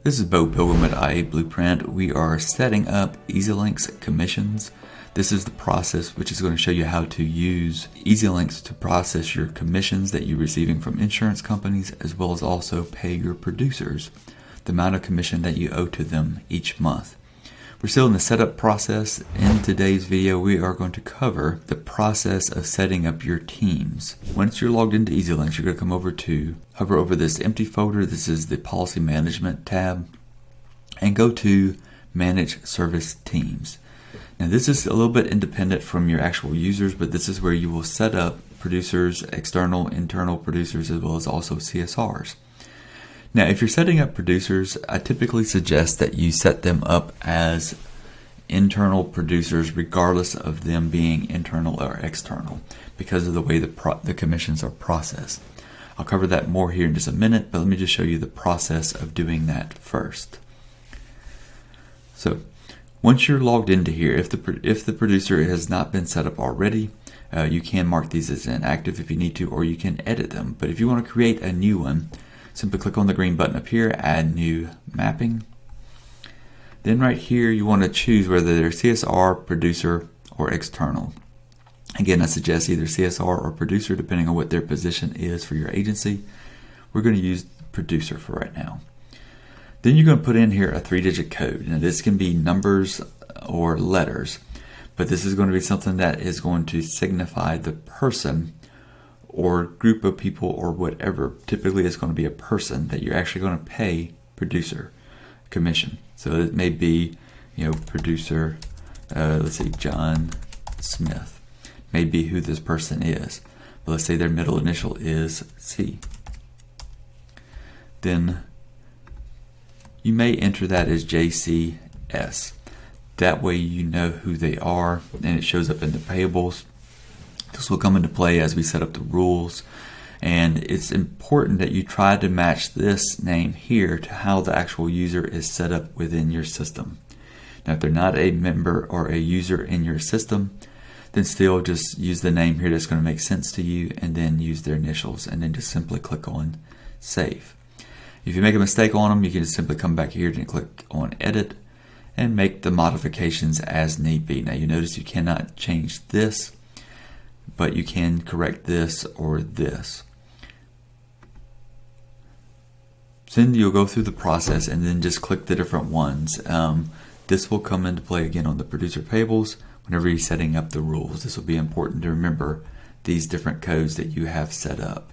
This is Bo Pilgrim at IA Blueprint. We are setting up Ezlynx commissions. This is the process which is going to show you how to use Ezlynx to process your commissions that you're receiving from insurance companies, as well as also pay your producers the amount of commission that you owe to them each month. We're still in the setup process. In today's video, we are going to cover the process of setting up your teams. Once you're logged into Ezlynx, you're going to hover over this empty folder. This is the Policy Management tab, and go to Manage Service Teams. Now, this is a little bit independent from your actual users, but this is where you will set up producers, external, internal producers, as well as also CSRs. Now, if you're setting up producers, I typically suggest that you set them up as internal producers regardless of them being internal or external, because of the way the commissions are processed. I'll cover that more here in just a minute, but let me just show you the process of doing that first. So, once you're logged into here, if the producer has not been set up already, you can mark these as inactive if you need to, or you can edit them. But if you want to create a new one, simply click on the green button up here, Add New Mapping. Then right here, you want to choose whether they're CSR, producer, or external. Again, I suggest either CSR or producer, depending on what their position is for your agency. We're going to use producer for right now. Then you're going to put in here a 3-digit code. Now, this can be numbers or letters, but this is going to be something that is going to signify the person or group of people or whatever. Typically, it's going to be a person that you're actually going to pay producer commission. So it may be, producer, let's say John Smith, may be who this person is. But let's say their middle initial is C. Then you may enter that as JCS. That way you know who they are, and it shows up in the payables. This will come into play as we set up the rules, and it's important that you try to match this name here to how the actual user is set up within your system. Now, if they're not a member or a user in your system, then still just use the name here that's going to make sense to you, and then use their initials, and then just simply click on Save. If you make a mistake on them, you can just simply come back here and click on Edit and make the modifications as need be. Now, you notice you cannot change this, but you can correct this or this. So then you'll go through the process and then just click the different ones. This will come into play again on the producer payables whenever you're setting up the rules. This will be important to remember these different codes that you have set up.